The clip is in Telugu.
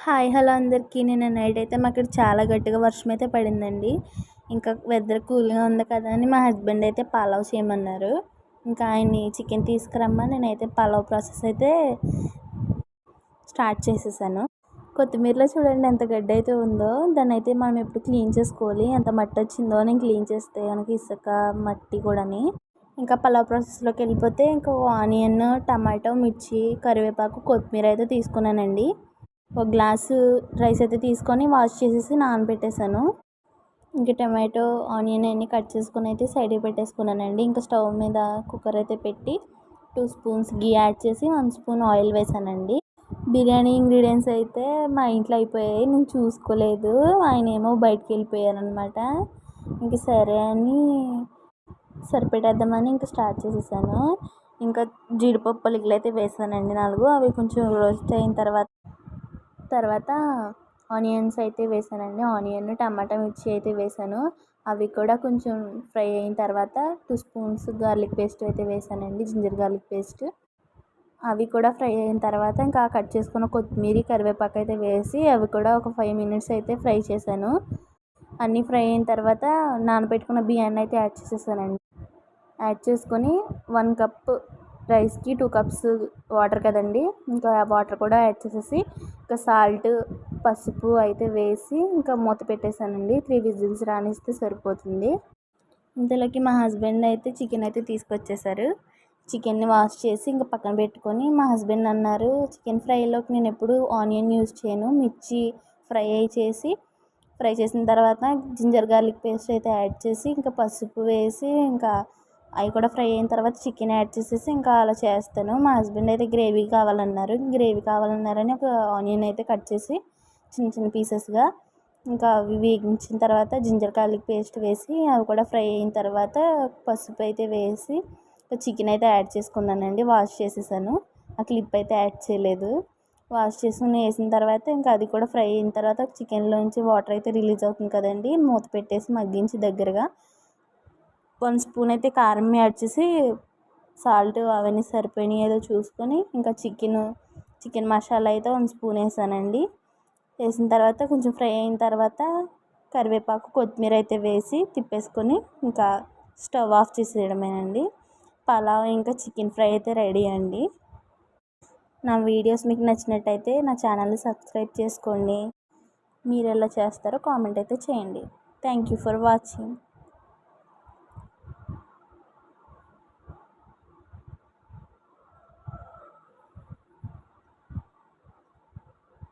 హాయ్ హలో అందరికీ. నిన్న నైట్ అయితే మాకు ఇక్కడ చాలా గట్టిగా వర్షం అయితే పడిందండి. ఇంకా వెదర్ కూల్గా ఉంది కదా అని మా హస్బెండ్ అయితే పలావ్ చేయమన్నారు. ఇంకా ఆయన్ని చికెన్ తీసుకురమ్మని నేనైతే పలావ్ ప్రాసెస్ అయితే స్టార్ట్ చేసేసాను. కొత్తిమీరలో చూడండి ఎంత గడ్డి అయితే ఉందో, దాన్ని అయితే మనం ఎప్పుడు క్లీన్ చేసుకోవాలి. ఎంత మట్టి వచ్చిందో నేను క్లీన్ చేస్తే కనుక ఇసుక మట్టి కూడాని. ఇంకా పలావ్ ప్రాసెస్లోకి వెళ్ళిపోతే ఇంకా ఆనియన్, టమాటో, మిర్చి, కరివేపాకు, కొత్తిమీర అయితే తీసుకున్నానండి. ఒక గ్లాసు రైస్ అయితే తీసుకొని వాష్ చేసేసి నానబెట్టేసాను. ఇంకా టమాటో, ఆనియన్ అన్నీ కట్ చేసుకుని అయితే సైడ్కి పెట్టేసుకున్నానండి. ఇంకా స్టవ్ మీద కుక్కర్ అయితే పెట్టి 2 స్పూన్స్ గీ యాడ్ చేసి 1 స్పూన్ ఆయిల్ వేసానండి. బిర్యానీ ఇంగ్రీడియంట్స్ అయితే మా ఇంట్లో అయిపోయాయి, నేను చూసుకోలేదు. ఆయన ఏమో బయటికి వెళ్ళిపోయారనమాట. ఇంక సరే అని సరిపెట్టేద్దామని ఇంకా స్టార్ట్ చేసేసాను. ఇంకా జీడిపప్పు పలుకులు అయితే వేసానండి 4. అవి కొంచెం రోస్ట్ అయిన తర్వాత ఆనియన్స్ అయితే వేసానండి. ఆనియన్, టమాటా, మిర్చి అయితే వేసాను. అవి కూడా కొంచెం ఫ్రై అయిన తర్వాత 2 స్పూన్స్ గార్లిక్ పేస్ట్ అయితే వేసానండి, జింజర్ గార్లిక్ పేస్ట్. అవి కూడా ఫ్రై అయిన తర్వాత ఇంకా కట్ చేసుకున్న కొత్తిమీర, కరివేపాకు అయితే వేసి అవి కూడా ఒక 5 మినిట్స్ అయితే ఫ్రై చేశాను. అన్నీ ఫ్రై అయిన తర్వాత నానబెట్టుకున్న బియ్యాన్ని అయితే యాడ్ చేసేసానండి. యాడ్ చేసుకొని 1 కప్ రైస్కి 2 కప్స్ వాటర్ కదండి, ఇంకా వాటర్ కూడా యాడ్ చేసేసి ఇంకా సాల్ట్, పసుపు అయితే వేసి ఇంకా మూత పెట్టేశానండి. 3 విజిల్స్ రానిస్తే సరిపోతుంది. ఇంతలోకి మా హస్బెండ్ అయితే చికెన్ అయితే తీసుకొచ్చేసారు. చికెన్ని వాష్ చేసి ఇంకా పక్కన పెట్టుకొని మా హస్బెండ్ అన్నారు, చికెన్ ఫ్రైలోకి నేను ఎప్పుడు ఆనియన్ యూజ్ చేయను, మిర్చి ఫ్రై చేసిన తర్వాత జింజర్ గార్లిక్ పేస్ట్ అయితే యాడ్ చేసి ఇంకా పసుపు వేసి ఇంకా అవి కూడా ఫ్రై అయిన తర్వాత చికెన్ యాడ్ చేసేసి ఇంకా అలా చేస్తాను. మా హస్బెండ్ అయితే గ్రేవీ కావాలన్నారని ఒక ఆనియన్ అయితే కట్ చేసి చిన్న చిన్న పీసెస్గా ఇంకా అవి వేగించిన తర్వాత జింజర్ గార్లిక్ పేస్ట్ వేసి అవి కూడా ఫ్రై అయిన తర్వాత పసుపు అయితే వేసి చికెన్ అయితే యాడ్ చేసుకున్నానండి. వాష్ చేసేసాను, ఆ క్లిప్ అయితే యాడ్ చేయలేదు. వాష్ చేసుకుని వేసిన తర్వాత ఇంకా అది కూడా ఫ్రై అయిన తర్వాత చికెన్లోంచి వాటర్ అయితే రిలీజ్ అవుతుంది కదండి, మూత పెట్టేసి మగ్గించి దగ్గరగా 1 స్పూన్ అయితే కారం యాడ్ చేసి సాల్ట్ అవన్నీ సరిపోయినాయి ఏదో చూసుకొని ఇంకా చికెన్ మసాలా అయితే 1 స్పూన్ వేసానండి. వేసిన తర్వాత కొంచెం ఫ్రై అయిన తర్వాత కరివేపాకు, కొత్తిమీర అయితే వేసి తిప్పేసుకొని ఇంకా స్టవ్ ఆఫ్ చేసేయడమేనండి. పలావ్ ఇంకా చికెన్ ఫ్రై అయితే రెడీ అండి. నా వీడియోస్ మీకు నచ్చినట్టయితే నా ఛానల్ని సబ్స్క్రైబ్ చేసుకోండి. మీరు ఎలా చేస్తారో కామెంట్ అయితే చేయండి. Thank you for watching.